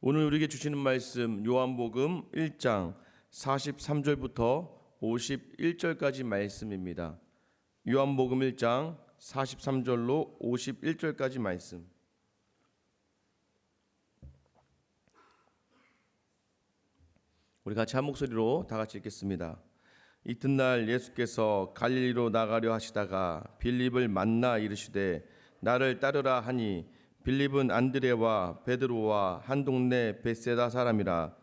오늘 우리에게 주시는 말씀 요한복음 1장 43절부터 51절까지 말씀입니다. 요한복음 1장 43절로 51절까지 말씀. 우리 같이 한 목소리로 다 같이 읽겠습니다. 이튿날 예수께서 갈릴리로 나가려 하시다가 빌립을 만나 이르시되 나를 따르라 하니 빌립은 안드레와 베드로와 한 동네 벳세다 사람이라.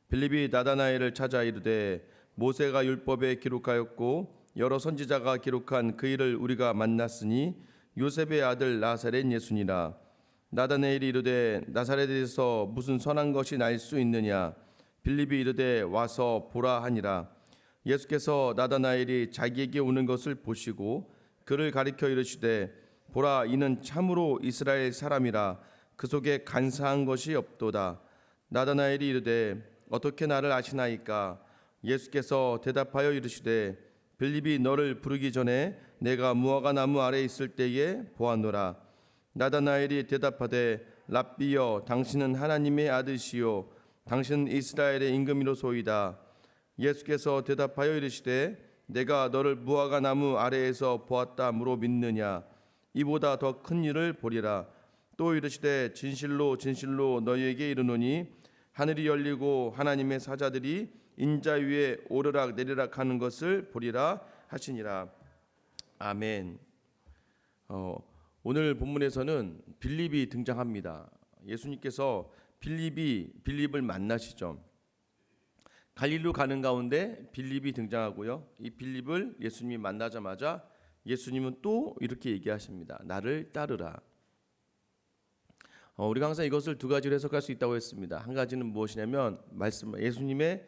빌립이 나다나엘을 찾아 이르되 모세가 율법에 기록하였고 여러 선지자가 기록한 그 일을 우리가 만났으니 요셉의 아들 나사렛 예수니라. 나다나엘이 이르되 나사렛에서 무슨 선한 것이 날 수 있느냐. 빌립이 이르되 와서 보라 하니라. 예수께서 나다나엘이 자기에게 오는 것을 보시고 그를 가리켜 이르시되 보라, 이는 참으로 이스라엘 사람이라. 그 속에 간사한 것이 없도다. 나다나엘이 이르되 어떻게 나를 아시나이까. 예수께서 대답하여 이르시되 빌립이 너를 부르기 전에 내가 무화과 나무 아래 있을 때에 보았노라. 나다나엘이 대답하되 랍비여, 당신은 하나님의 아들이시요 당신은 이스라엘의 임금이로소이다. 예수께서 대답하여 이르시되 내가 너를 무화과 나무 아래에서 보았다므로 믿느냐. 이보다 더 큰 일을 보리라. 또 이르시되 진실로 진실로 너희에게 이르노니 하늘이 열리고 하나님의 사자들이 인자 위에 오르락 내리락 하는 것을 보리라 하시니라. 아멘. 오늘 본문에서는 빌립이 등장합니다. 예수님께서 빌립을 만나시죠. 갈릴리로 가는 가운데 빌립이 등장하고요. 이 빌립을 예수님이 만나자마자 예수님은 또 이렇게 얘기하십니다. 나를 따르라. 우리가 항상 이것을 두 가지로 해석할 수 있다고 했습니다. 한 가지는 무엇이냐면 예수님의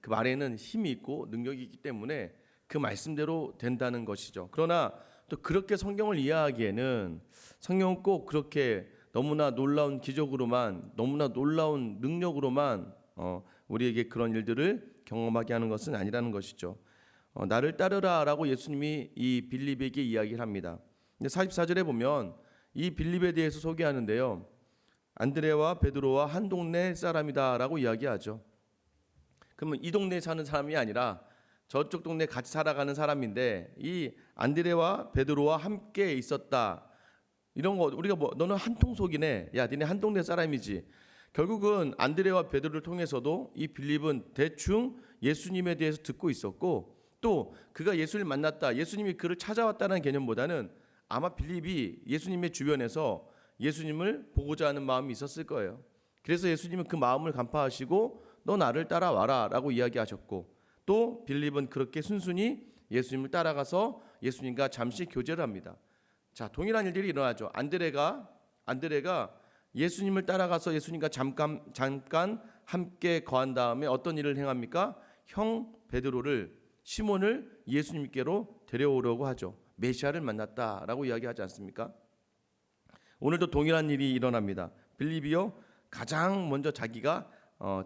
그 말에는 힘이 있고 능력이 있기 때문에 그 말씀대로 된다는 것이죠. 그러나 또 그렇게 성경을 이해하기에는 성경은 꼭 그렇게 너무나 놀라운 기적으로만, 너무나 놀라운 능력으로만 우리에게 그런 일들을 경험하게 하는 것은 아니라는 것이죠. 나를 따르라라고 예수님이 이 빌립에게 이야기를 합니다. 근데 44절에 보면 이 빌립에 대해서 소개하는데요. 안드레와 베드로와 한 동네 사람이다라고 이야기하죠. 그러면 이 동네에 사는 사람이 아니라 저쪽 동네 같이 살아가는 사람인데 이 안드레와 베드로와 함께 있었다. 이런 거 우리가 너는 한 통속이네. 야, 니네 한 동네 사람이지. 결국은 안드레와 베드로를 통해서도 이 빌립은 대충 예수님에 대해서 듣고 있었고 또 그가 예수를 만났다, 예수님이 그를 찾아왔다는 개념보다는 아마 빌립이 예수님의 주변에서 예수님을 보고자 하는 마음이 있었을 거예요. 그래서 예수님은 그 마음을 간파하시고 너 나를 따라와라 라고 이야기하셨고 또 빌립은 그렇게 순순히 예수님을 따라가서 예수님과 잠시 교제를 합니다. 자, 동일한 일들이 일어나죠. 안드레가 예수님을 따라가서 예수님과 잠깐 함께 거한 다음에 어떤 일을 행합니까? 형 베드로를, 시몬을 예수님께로 데려오려고 하죠. 메시아를 만났다라고 이야기하지 않습니까? 오늘도 동일한 일이 일어납니다. 빌립이요, 가장 먼저 자기가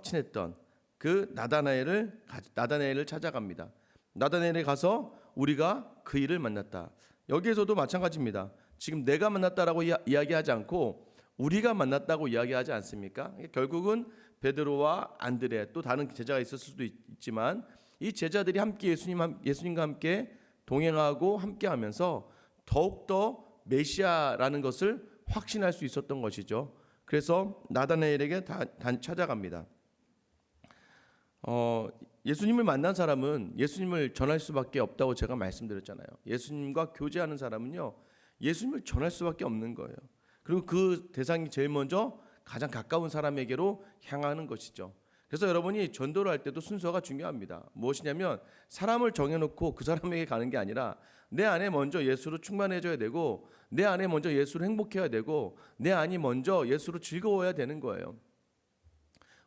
친했던 그 나다나엘을 찾아갑니다. 나다나엘에 가서 우리가 그 일을 만났다. 여기에서도 마찬가지입니다. 지금 내가 만났다라고 이야기하지 않고 우리가 만났다고 이야기하지 않습니까? 결국은 베드로와 안드레, 또 다른 제자가 있을 수도 있지만 이 제자들이 함께 예수님과 함께 동행하고 함께하면서 더욱더 메시아라는 것을 확신할 수 있었던 것이죠. 그래서 나다나엘에게 찾아갑니다. 예수님을 만난 사람은 예수님을 전할 수밖에 없다고 제가 말씀드렸잖아요. 예수님과 교제하는 사람은요, 예수님을 전할 수밖에 없는 거예요. 그리고 그 대상이 제일 먼저 가장 가까운 사람에게로 향하는 것이죠. 그래서 여러분이 전도를 할 때도 순서가 중요합니다. 무엇이냐면 사람을 정해놓고 그 사람에게 가는 게 아니라 내 안에 먼저 예수로 충만해져야 되고 내 안에 먼저 예수로 행복해야 되고 내 안이 먼저 예수로 즐거워야 되는 거예요.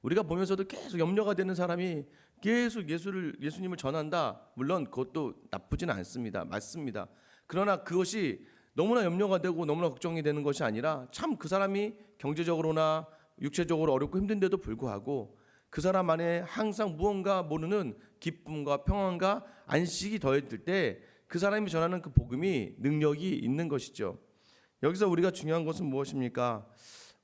우리가 보면서도 계속 염려가 되는 사람이 계속 예수님을 전한다. 물론 그것도 나쁘진 않습니다. 맞습니다. 그러나 그것이 너무나 염려가 되고 너무나 걱정이 되는 것이 아니라 참 그 사람이 경제적으로나 육체적으로 어렵고 힘든데도 불구하고 그 사람 안에 항상 무언가 모르는 기쁨과 평안과 안식이 더해질 때 그 사람이 전하는 그 복음이 능력이 있는 것이죠. 여기서 우리가 중요한 것은 무엇입니까?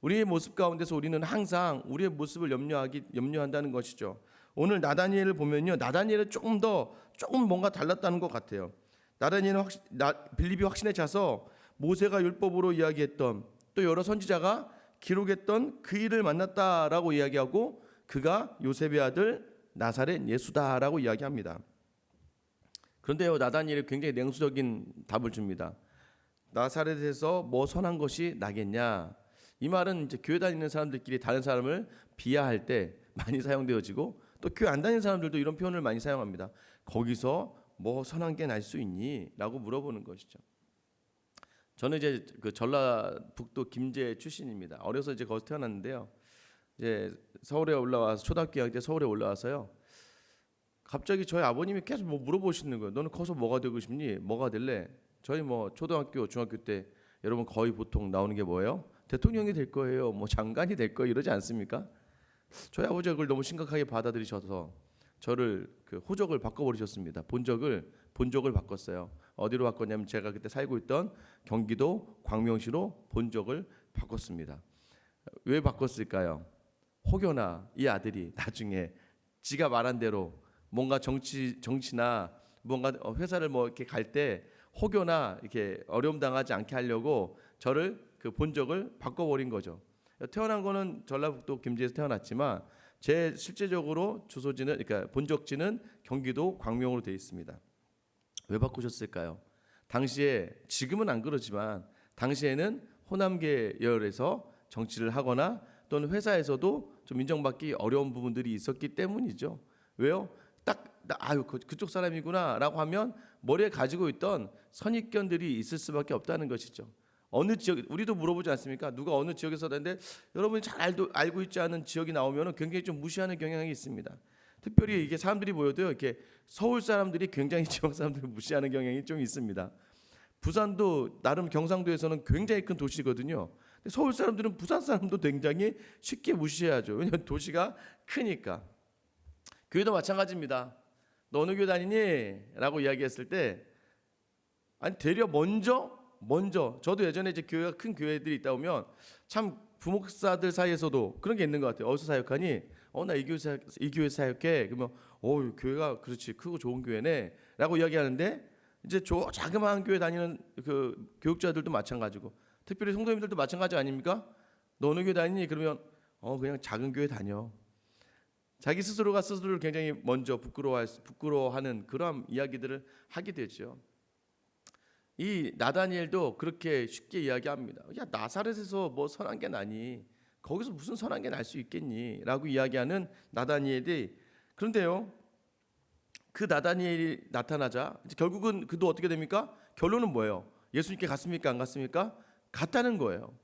우리의 모습 가운데서 우리는 항상 우리의 모습을 염려한다는 것이죠. 오늘 나다니엘을 보면요, 나다니엘은 조금 뭔가 달랐다는 것 같아요. 나다니엘은 빌립이 확신에 차서 모세가 율법으로 이야기했던, 또 여러 선지자가 기록했던 그 일을 만났다라고 이야기하고, 그가 요셉의 아들 나사렛 예수다라고 이야기합니다. 그런데요, 나다니엘이 굉장히 냉소적인 답을 줍니다. 나사렛에서 뭐 선한 것이 나겠냐? 이 말은 이제 교회 다니는 사람들끼리 다른 사람을 비하할 때 많이 사용되어지고, 또 교회 안 다니는 사람들도 이런 표현을 많이 사용합니다. 거기서 뭐 선한 게 날 수 있니? 라고 물어보는 것이죠. 저는 이제 그 전라북도 김제 출신입니다. 어려서 이제 거기서 태어났는데요. 이제 서울에 올라와서 초등학교 2학년 때 서울에 올라와서요. 갑자기 저희 아버님이 계속 뭐 물어보시는 거예요. 너는 커서 뭐가 되고 싶니? 뭐가 될래? 저희 뭐 초등학교, 중학교 때 여러분 거의 보통 나오는 게 뭐예요? 대통령이 될 거예요. 뭐 장관이 될 거예요. 이러지 않습니까? 저희 아버지가 그걸 너무 심각하게 받아들이셔서 저를 그 호적을 바꿔버리셨습니다. 본적을 바꿨어요. 어디로 바꿨냐면 제가 그때 살고 있던 경기도 광명시로 본적을 바꿨습니다. 왜 바꿨을까요? 혹여나 이 아들이 나중에 지가 말한 대로 뭔가 정치나 뭔가 회사를 뭐 이렇게 갈 때 혹여나 이렇게 어려움 당하지 않게 하려고 저를 그 본적을 바꿔버린 거죠. 태어난 거는 전라북도 김제에서 태어났지만 제 실제적으로 주소지는, 그러니까 본적지는 경기도 광명으로 되어 있습니다. 왜 바꾸셨을까요? 당시에, 지금은 안 그러지만 당시에는 호남 계열에서 정치를 하거나 또는 회사에서도 좀 인정받기 어려운 부분들이 있었기 때문이죠. 왜요? 그쪽 사람이구나라고 하면 머리에 가지고 있던 선입견들이 있을 수밖에 없다는 것이죠. 어느 지역, 우리도 물어보지 않습니까? 누가 어느 지역에서 사는데 여러분이 잘 알고 있지 않은 지역이 나오면 굉장히 좀 무시하는 경향이 있습니다. 특별히 이게 사람들이 모여도요, 이렇게 서울 사람들이 굉장히 지역 사람들을 무시하는 경향이 좀 있습니다. 부산도 나름 경상도에서는 굉장히 큰 도시거든요. 근데 서울 사람들은 부산 사람도 굉장히 쉽게 무시해야죠. 왜냐하면 도시가 크니까. 교회도 마찬가지입니다. 너 어느 교회 다니니? 라고 이야기했을 때, 아니 되려 먼저 저도 예전에 이제 교회가 큰 교회들이 있다 보면 참 부목사들 사이에서도 그런 게 있는 것 같아요. 어디서 사역하니? 나 이 교회 사역해. 그러면 교회가 그렇지, 크고 좋은 교회네 라고 이야기하는데, 이제 자그마한 교회 다니는 그 교육자들도 마찬가지고, 특별히 성도님들도 마찬가지 아닙니까? 너 어느 교회 다니니? 그러면 그냥 작은 교회 다녀. 자기 스스로가 스스로를 굉장히 먼저 부끄러워하는 그런 이야기들을 하게 되죠. 이 나다니엘도 그렇게 쉽게 이야기합니다. 야, 나사렛에서 뭐 선한 게 나니? 거기서 무슨 선한 게 날 수 있겠니? 라고 이야기하는 나다니엘이, 그런데요, 그 나다니엘이 나타나자 결국은 그도 어떻게 됩니까? 결론은 뭐예요? 예수님께 갔습니까? 안 갔습니까? 갔다는 거예요.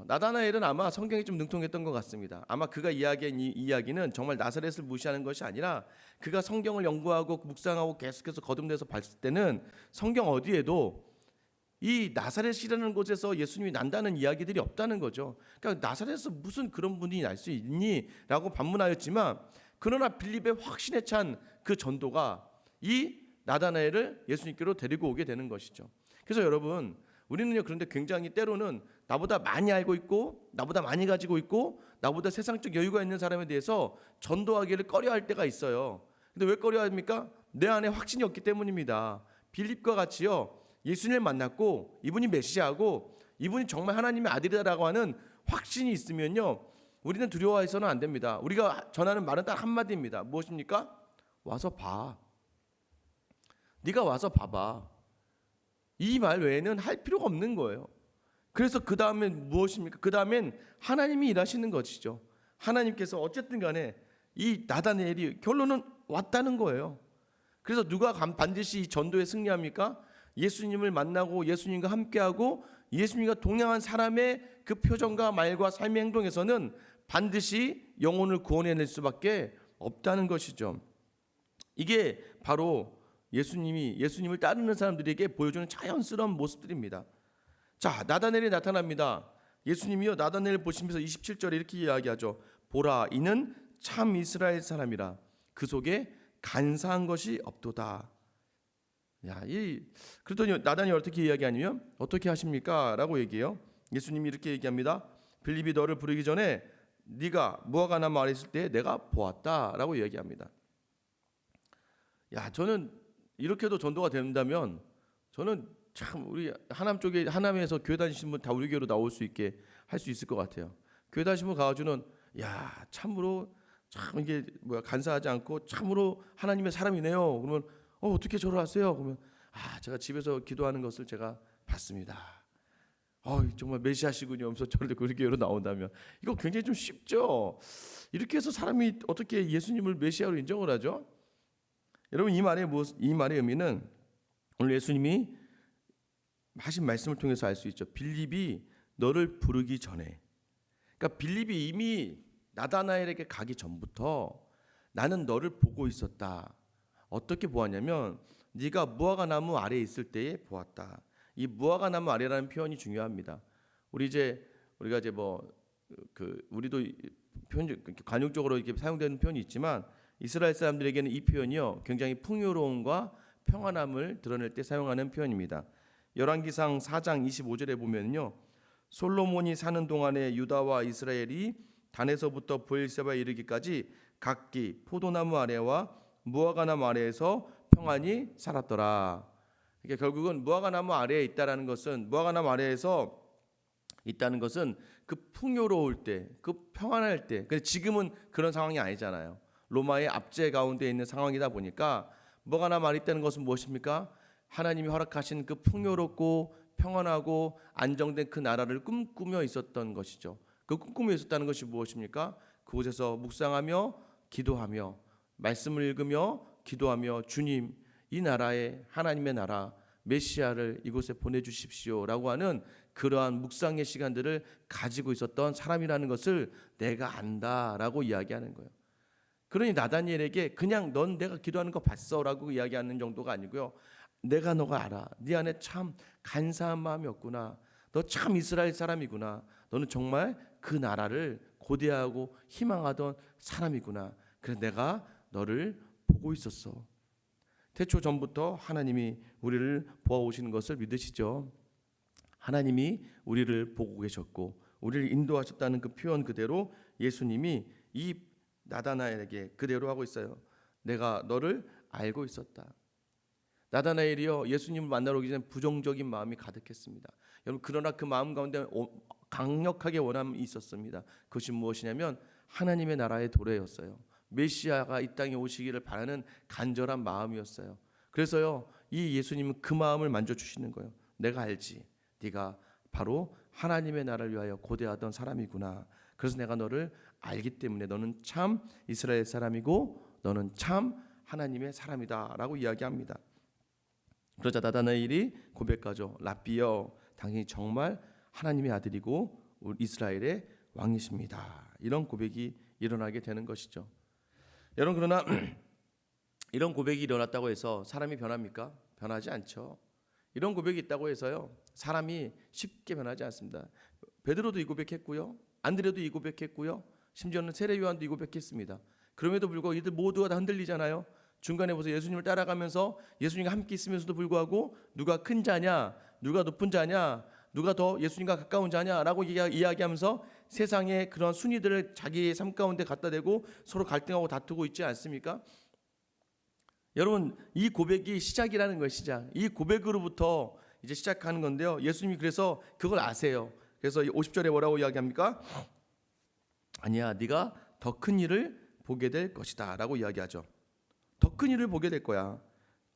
나다나엘은 아마 성경이 좀 능통했던 것 같습니다. 아마 그가 이야기한 이 이야기는 정말 나사렛을 무시하는 것이 아니라, 그가 성경을 연구하고 묵상하고 계속해서 거듭내서 봤을 때는 성경 어디에도 이 나사렛이라는 곳에서 예수님이 난다는 이야기들이 없다는 거죠. 그러니까 나사렛에서 무슨 그런 분이 날 수 있니? 라고 반문하였지만, 그러나 빌립의 확신에 찬 그 전도가 이 나다나엘을 예수님께로 데리고 오게 되는 것이죠. 그래서 여러분, 우리는요, 그런데 굉장히 때로는 나보다 많이 알고 있고, 나보다 많이 가지고 있고, 나보다 세상적 여유가 있는 사람에 대해서 전도하기를 꺼려할 때가 있어요. 근데 왜 꺼려합니까? 내 안에 확신이 없기 때문입니다. 빌립과 같이요, 예수님을 만났고 이분이 메시아고 이분이 정말 하나님의 아들이라고 하는 확신이 있으면요, 우리는 두려워해서는 안 됩니다. 우리가 전하는 말은 딱 한마디입니다. 무엇입니까? 와서 봐. 네가 와서 봐봐. 이 말 외에는 할 필요가 없는 거예요. 그래서 그 다음엔 무엇입니까? 그 다음엔 하나님이 일하시는 것이죠. 하나님께서 어쨌든 간에 이 나다니엘이 결론은 왔다는 거예요. 그래서 누가 반드시 전도에 승리합니까? 예수님을 만나고 예수님과 함께하고 예수님과 동행한 사람의 그 표정과 말과 삶의 행동에서는 반드시 영혼을 구원해낼 수밖에 없다는 것이죠. 이게 바로 예수님을 따르는 사람들에게 보여주는 자연스러운 모습들입니다. 자, 나다나엘이 나타납니다. 예수님이요, 나다나엘을 보시면서 27절에 이렇게 이야기하죠. 보라, 이는 참 이스라엘 사람이라. 그 속에 간사한 것이 없도다. 그랬더니 나다니엘 어떻게 이야기하냐면, 어떻게 하십니까? 라고 얘기해요. 예수님이 이렇게 얘기합니다. 빌립이 너를 부르기 전에 네가 무화과나무 아래 있을 때 내가 보았다라고 이야기합니다. 야, 저는 이렇게도 전도가 된다면 저는 참 우리 하남 쪽에 하남에서 교회 다니시는 분 다 우리 교회로 나올 수 있게 할 수 있을 것 같아요. 교회 다니시는 분 가가지고는 야, 참으로 참 이게 간사하지 않고 참으로 하나님의 사람이네요. 그러면 어떻게 저를 아세요? 그러면 제가 집에서 기도하는 것을 제가 봤습니다. 정말 메시아시군요. 하면서 저를 우리 교회로 나온다면 이거 굉장히 좀 쉽죠. 이렇게 해서 사람이 어떻게 예수님을 메시아로 인정을 하죠? 여러분, 이 말의 의미는 오늘 예수님이 하신 말씀을 통해서 알 수 있죠. 빌립이 너를 부르기 전에, 그러니까 빌립이 이미 나다나엘에게 가기 전부터 나는 너를 보고 있었다. 어떻게 보았냐면 네가 무화과나무 아래에 있을 때에 보았다. 이 무화과나무 아래라는 표현이 중요합니다. 우리가 이제 우리도 관용적으로 이렇게 사용되는 표현이 있지만 이스라엘 사람들에게는 이 표현이요 굉장히 풍요로움과 평안함을 드러낼 때 사용하는 표현입니다. 열왕기상 4장 25절에 보면요, 솔로몬이 사는 동안에 유다와 이스라엘이 단에서부터 브엘세바에 이르기까지 각기 포도나무 아래와 무화과나무 아래에서 평안히 살았더라. 그러니까 결국은 무화과나무 아래에 있다라는 것은, 무화과나무 아래에서 있다는 것은 그 풍요로울 때, 그 평안할 때. 근데 지금은 그런 상황이 아니잖아요. 로마의 압제 가운데 있는 상황이다 보니까 무화과나무 아래에 있다는 것은 무엇입니까? 하나님이 허락하신 그 풍요롭고 평안하고 안정된 그 나라를 꿈꾸며 있었던 것이죠. 그 꿈꾸며 있었다는 것이 무엇입니까? 그곳에서 묵상하며 기도하며 말씀을 읽으며 기도하며 주님, 이 나라에 하나님의 나라 메시아를 이곳에 보내주십시오라고 하는 그러한 묵상의 시간들을 가지고 있었던 사람이라는 것을 내가 안다라고 이야기하는 거예요. 그러니 나다니엘에게 그냥 넌 내가 기도하는 거 봤어라고 이야기하는 정도가 아니고요, 내가 너가 알아. 네 안에 참 간사한 마음이 없구나. 너 참 이스라엘 사람이구나. 너는 정말 그 나라를 고대하고 희망하던 사람이구나. 그래서 내가 너를 보고 있었어. 태초 전부터 하나님이 우리를 보아오시는 것을 믿으시죠? 하나님이 우리를 보고 계셨고 우리를 인도하셨다는 그 표현 그대로 예수님이 이 나다나엘에게 그대로 하고 있어요. 내가 너를 알고 있었다. 나다나엘이요, 예수님을 만나러 오기 전에 부정적인 마음이 가득했습니다. 여러분, 그러나 그 마음 가운데 강력하게 원함이 있었습니다. 그것이 무엇이냐면 하나님의 나라의 도래였어요. 메시아가 이 땅에 오시기를 바라는 간절한 마음이었어요. 그래서요, 이 예수님은 그 마음을 만져주시는 거예요. 내가 알지. 네가 바로 하나님의 나라를 위하여 고대하던 사람이구나. 그래서 내가 너를 알기 때문에 너는 참 이스라엘 사람이고 너는 참 하나님의 사람이다 라고 이야기합니다. 그러자 나다나엘이 고백하죠. 랍비여, 당신이 정말 하나님의 아들이고 이스라엘의 왕이십니다. 이런 고백이 일어나게 되는 것이죠. 여러분, 그러나 이런 고백이 일어났다고 해서 사람이 변합니까? 변하지 않죠. 이런 고백이 있다고 해서요, 사람이 쉽게 변하지 않습니다. 베드로도 이 고백했고요, 안드레도 이 고백했고요, 심지어는 세례 요한도 이 고백했습니다. 그럼에도 불구하고 이들 모두가 다 흔들리잖아요. 중간에 보세요. 예수님을 따라가면서 예수님과 함께 있으면서도 불구하고 누가 큰 자냐, 누가 높은 자냐, 누가 더 예수님과 가까운 자냐라고 이야기하면서 세상의 그런 순위들을 자기의 삶 가운데 갖다 대고 서로 갈등하고 다투고 있지 않습니까? 여러분, 이 고백이 시작이라는 거예요. 시작. 이 고백으로부터 이제 시작하는 건데요, 예수님이 그래서 그걸 아세요. 그래서 50절에 뭐라고 이야기합니까? 아니야, 네가 더 큰 일을 보게 될 것이다 라고 이야기하죠. 더 큰 일을 보게 될 거야.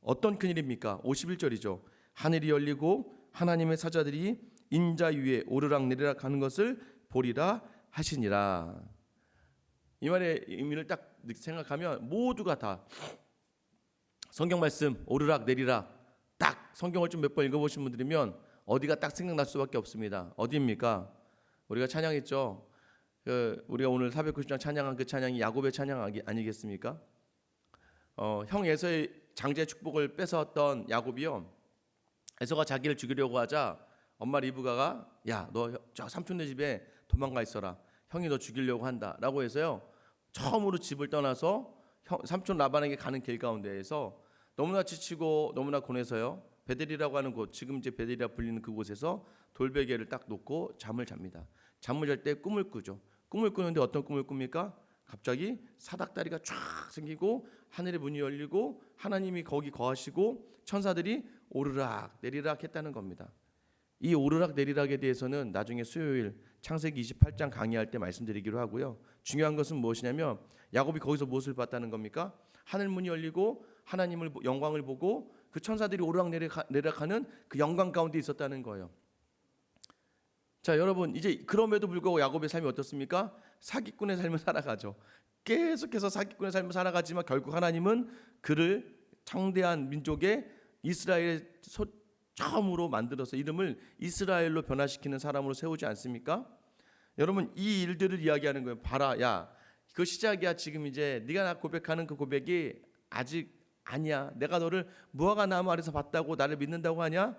어떤 큰 일입니까? 51절이죠. 하늘이 열리고 하나님의 사자들이 인자 위에 오르락 내리락 하는 것을 보리라 하시니라. 이 말의 의미를 딱 생각하면 모두가 다 성경 말씀 오르락 내리락 딱 성경을 좀 몇 번 읽어보신 분들이면 어디가 딱 생각날 수밖에 없습니다. 어디입니까? 우리가 찬양했죠. 우리가 오늘 490장 찬양한 그 찬양이 야곱의 찬양 아니겠습니까? 형 에서의 장제 축복을 뺏어왔던 야곱이요, 에서가 자기를 죽이려고 하자 엄마 리브가가 야, 너 저 삼촌네 집에 도망가 있어라. 형이 너 죽이려고 한다 라고 해서요, 처음으로 집을 떠나서 삼촌 라반에게 가는 길 가운데에서 너무나 지치고 너무나 고뇌서요, 베델이라고 하는 곳, 지금 이제 베델이라 불리는 그곳에서 돌베개를 딱 놓고 잠을 잡니다. 잠을 잘 때 꿈을 꾸죠. 꿈을 꾸는데 어떤 꿈을 꿉니까? 갑자기 사닥다리가 쫙 생기고 하늘의 문이 열리고 하나님이 거기 거하시고 천사들이 오르락 내리락 했다는 겁니다. 이 오르락 내리락에 대해서는 나중에 수요일 창세기 28장 강의할 때 말씀드리기로 하고요. 중요한 것은 무엇이냐면 야곱이 거기서 무엇을 봤다는 겁니까? 하늘 문이 열리고 하나님을 영광을 보고 그 천사들이 오르락 내리락하는 그 영광 가운데 있었다는 거예요. 자, 여러분, 이제 그럼에도 불구하고 야곱의 삶이 어떻습니까? 사기꾼의 삶을 살아가죠. 계속해서 사기꾼의 삶을 살아가지만 결국 하나님은 그를 창대한 민족의 이스라엘의 처음으로 만들어서 이름을 이스라엘로 변화시키는 사람으로 세우지 않습니까? 여러분, 이 일들을 이야기하는 거예요. 봐라, 야, 그 시작이야. 지금 이제 네가 나 고백하는 그 고백이 아직 아니야. 내가 너를 무화과 나무 아래서 봤다고 나를 믿는다고 하냐?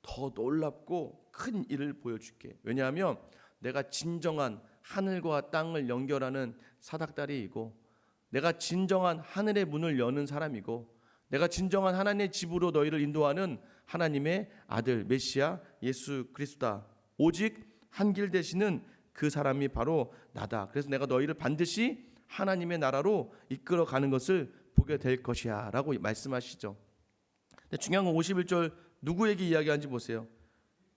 더 놀랍고 큰 일을 보여줄게. 왜냐하면 내가 진정한 하늘과 땅을 연결하는 사닥다리이고, 내가 진정한 하늘의 문을 여는 사람이고, 내가 진정한 하나님의 집으로 너희를 인도하는 하나님의 아들 메시아 예수 그리스도다. 오직 한 길 되시는 그 사람이 바로 나다. 그래서 내가 너희를 반드시 하나님의 나라로 이끌어가는 것을 보게 될 것이야 라고 말씀하시죠. 근데 중요한 건 51절 누구에게 이야기하는지 보세요.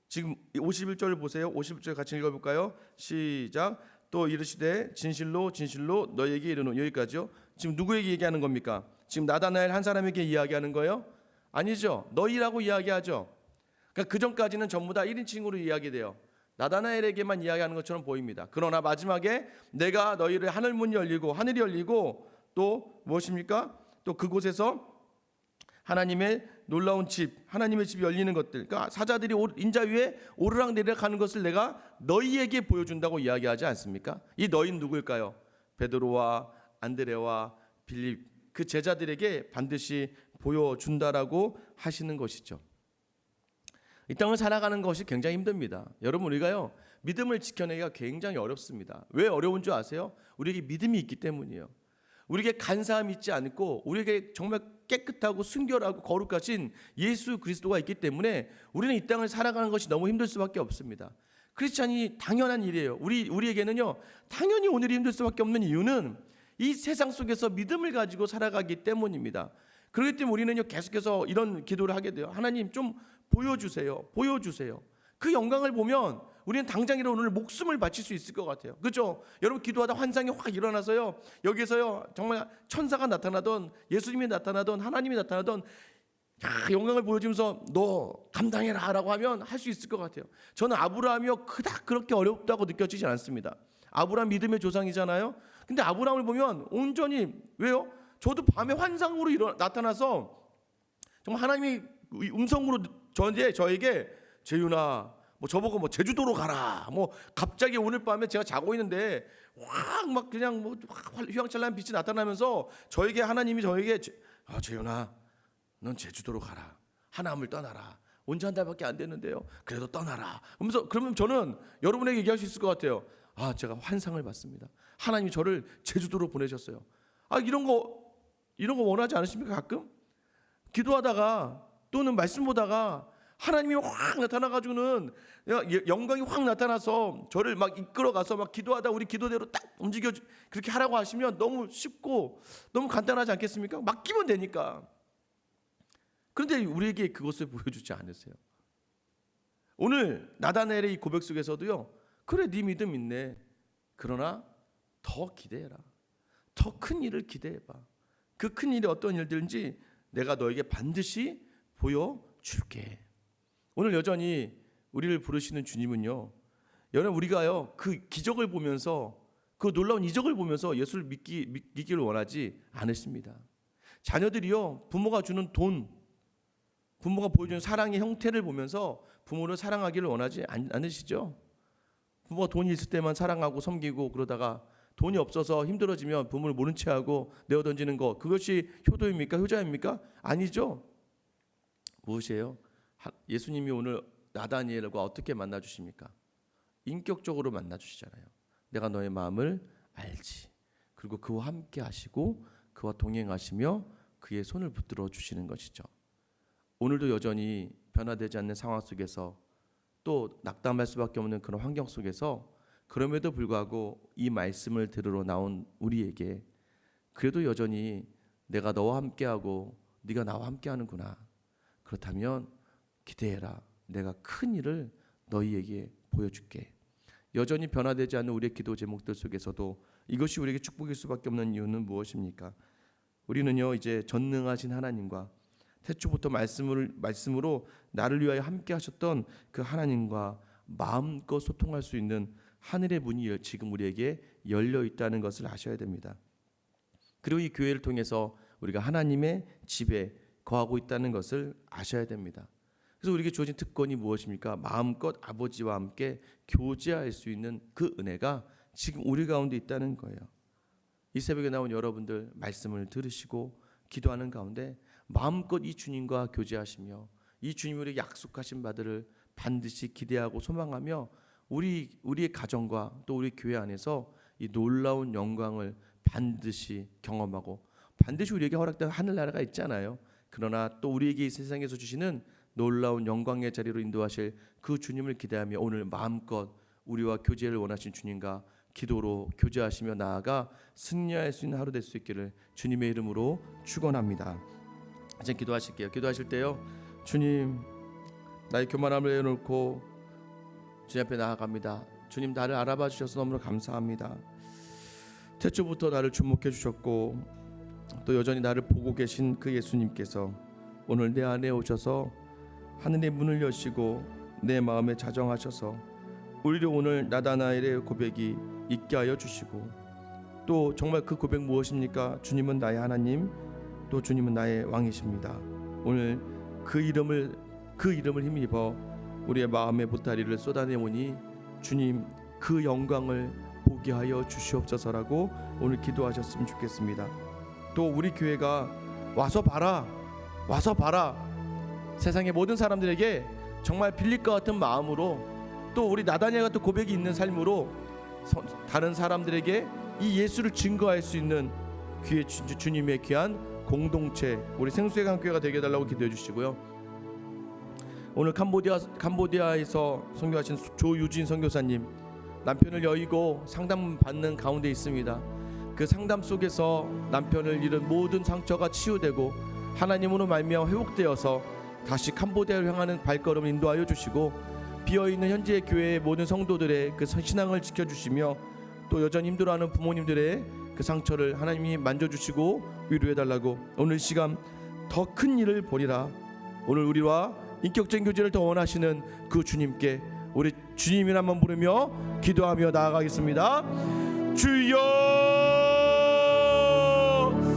지금 51절을 보세요. 51절 같이 읽어볼까요? 시작. 또 이르시되 진실로 진실로 너희에게 이르노. 여기까지요. 지금 누구에게 얘기하는 겁니까? 지금 나다나엘 한 사람에게 이야기하는 거예요? 아니죠. 너희라고 이야기하죠. 그러니까 그 전까지는 전부 다 1인칭으로 이야기돼요. 나다나엘에게만 이야기하는 것처럼 보입니다. 그러나 마지막에 내가 너희를 하늘문이 열리고 하늘이 열리고 또 무엇입니까? 또 그곳에서 하나님의 놀라운 집, 하나님의 집이 열리는 것들, 그러니까 사자들이 인자 위에 오르락 내리락 하는 것을 내가 너희에게 보여준다고 이야기하지 않습니까? 이 너희는 누구일까요? 베드로와 안드레와 빌립, 그 제자들에게 반드시 보여준다라고 하시는 것이죠. 이 땅을 살아가는 것이 굉장히 힘듭니다. 여러분, 우리가요 믿음을 지켜내기가 굉장히 어렵습니다. 왜 어려운 줄 아세요? 우리에게 믿음이 있기 때문이에요. 우리에게 간사함이 있지 않고 우리에게 정말 깨끗하고 순결하고 거룩하신 예수 그리스도가 있기 때문에 우리는 이 땅을 살아가는 것이 너무 힘들 수밖에 없습니다. 크리스찬이 당연한 일이에요. 우리에게는요 당연히 오늘이 힘들 수밖에 없는 이유는 이 세상 속에서 믿음을 가지고 살아가기 때문입니다. 그렇기 때문에 우리는요 계속해서 이런 기도를 하게 돼요. 하나님 좀 보여주세요. 보여주세요. 그 영광을 보면 우리는 당장이라도 오늘 목숨을 바칠 수 있을 것 같아요. 그렇죠? 여러분 기도하다 환상이 확 일어나서요 여기서요 정말 천사가 나타나던 예수님이 나타나던 하나님이 나타나던 영광을 보여주면서 너 감당해라 라고 하면 할 수 있을 것 같아요. 저는 아브라함이요 그닥 그렇게 어렵다고 느껴지지 않습니다. 아브라함 믿음의 조상이잖아요. 근데 아브라함을 보면 온전히 왜요? 저도 밤에 환상으로 나타나서 정말 하나님이 음성으로 저에게 재윤아 뭐 저보고 뭐 제주도로 가라 뭐 갑자기 오늘 밤에 제가 자고 있는데 확 막 그냥 뭐 휘황찬란한 빛이 나타나면서 저에게 하나님이 저에게 재윤아 넌 제주도로 가라. 하나님을 떠나라. 온 지 한 달밖에 안 됐는데요. 그래도 떠나라. 그러면 저는 여러분에게 얘기할 수 있을 것 같아요. 제가 환상을 봤습니다. 하나님이 저를 제주도로 보내셨어요. 이런 거 원하지 않으십니까? 가끔 기도하다가 또는 말씀 보다가 하나님이 확 나타나가지고는 영광이 확 나타나서 저를 막 이끌어가서 막 기도하다 우리 기도대로 딱 움직여 그렇게 하라고 하시면 너무 쉽고 너무 간단하지 않겠습니까? 맡기면 되니까. 그런데 우리에게 그것을 보여주지 않으세요. 오늘 나다나엘의 이 고백 속에서도요. 그래 네 믿음 있네. 그러나 더 기대해라. 더 큰 일을 기대해봐. 그 큰 일이 어떤 일들인지 내가 너에게 반드시 보여줄게. 오늘 여전히 우리를 부르시는 주님은요. 여러분 우리가요 그 기적을 보면서 그 놀라운 이적을 보면서 예수를 믿기를 원하지 않으십니다. 자녀들이요 부모가 주는 돈, 부모가 보여주는 사랑의 형태를 보면서 부모를 사랑하기를 원하지 않으시죠? 부모가 돈이 있을 때만 사랑하고 섬기고 그러다가 돈이 없어서 힘들어지면 부모를 모른 채하고 내어던지는 것, 그것이 효도입니까? 효자입니까? 아니죠. 무엇이에요? 예수님이 오늘 나다니엘과 어떻게 만나주십니까? 인격적으로 만나주시잖아요. 내가 너의 마음을 알지. 그리고 그와 함께 하시고 그와 동행하시며 그의 손을 붙들어 주시는 것이죠. 오늘도 여전히 변화되지 않는 상황 속에서 또 낙담할 수밖에 없는 그런 환경 속에서 그럼에도 불구하고 이 말씀을 들으러 나온 우리에게 그래도 여전히 내가 너와 함께하고 네가 나와 함께하는구나. 그렇다면 기대해라. 내가 큰 일을 너희에게 보여줄게. 여전히 변화되지 않는 우리의 기도 제목들 속에서도 이것이 우리에게 축복일 수밖에 없는 이유는 무엇입니까? 우리는요 이제 전능하신 하나님과 태초부터 말씀으로 나를 위하여 함께 하셨던 그 하나님과 마음껏 소통할 수 있는 하늘의 문이 지금 우리에게 열려 있다는 것을 아셔야 됩니다. 그리고 이 교회를 통해서 우리가 하나님의 집에 거하고 있다는 것을 아셔야 됩니다. 그래서 우리에게 주어진 특권이 무엇입니까? 마음껏 아버지와 함께 교제할 수 있는 그 은혜가 지금 우리 가운데 있다는 거예요. 이 새벽에 나온 여러분들 말씀을 들으시고 기도하는 가운데 마음껏 이 주님과 교제하시며 이 주님이 우리에게 약속하신 바들을 반드시 기대하고 소망하며 우리의 가정과 또 우리 교회 안에서 이 놀라운 영광을 반드시 경험하고 반드시 우리에게 허락된 하늘나라가 있잖아요. 그러나 또 우리에게 이 세상에서 주시는 놀라운 영광의 자리로 인도하실 그 주님을 기대하며 오늘 마음껏 우리와 교제를 원하신 주님과 기도로 교제하시며 나아가 승리할 수 있는 하루 될 수 있기를 주님의 이름으로 축원합니다. 이제 기도하실게요. 기도하실 때요, 주님 나의 교만함을 내려놓고 주님 앞에 나아갑니다. 주님 나를 알아봐 주셔서 너무나 감사합니다. 태초부터 나를 주목해 주셨고 또 여전히 나를 보고 계신 그 예수님께서 오늘 내 안에 오셔서 하늘의 문을 여시고 내 마음에 자정하셔서 우리를 오늘 나다나엘의 고백이 있게 하여 주시고 또 정말 그 고백 무엇입니까? 주님은 나의 하나님 또 주님은 나의 왕이십니다. 오늘 그 이름을 힘입어 우리의 마음의 보따리를 쏟아내오니 주님 그 영광을 보게 하여 주시옵소서라고 오늘 기도하셨으면 좋겠습니다. 또 우리 교회가 와서 봐라 세상의 모든 사람들에게 정말 빌릴 것 같은 마음으로 또 우리 나다니엘 같은 고백이 있는 삶으로 다른 사람들에게 이 예수를 증거할 수 있는 주님의 귀한 공동체 우리 생수의강교회가 되게 해달라고 기도해 주시고요. 오늘 캄보디아에서 선교하신 조유진 선교사님 남편을 여의고 상담받는 가운데 있습니다. 그 상담 속에서 남편을 잃은 모든 상처가 치유되고 하나님으로 말미암아 회복되어서 다시 캄보디아를 향하는 발걸음을 인도하여 주시고 비어있는 현지의 교회의 모든 성도들의 그 신앙을 지켜주시며 또 여전히 힘들어하는 부모님들의 그 상처를 하나님이 만져주시고 위로해달라고 오늘 시간 더 큰 일을 보리라. 오늘 우리와 인격적인 교제를 더 원하시는 그 주님께 우리 주님이란 번 부르며 기도하며 나아가겠습니다. 주여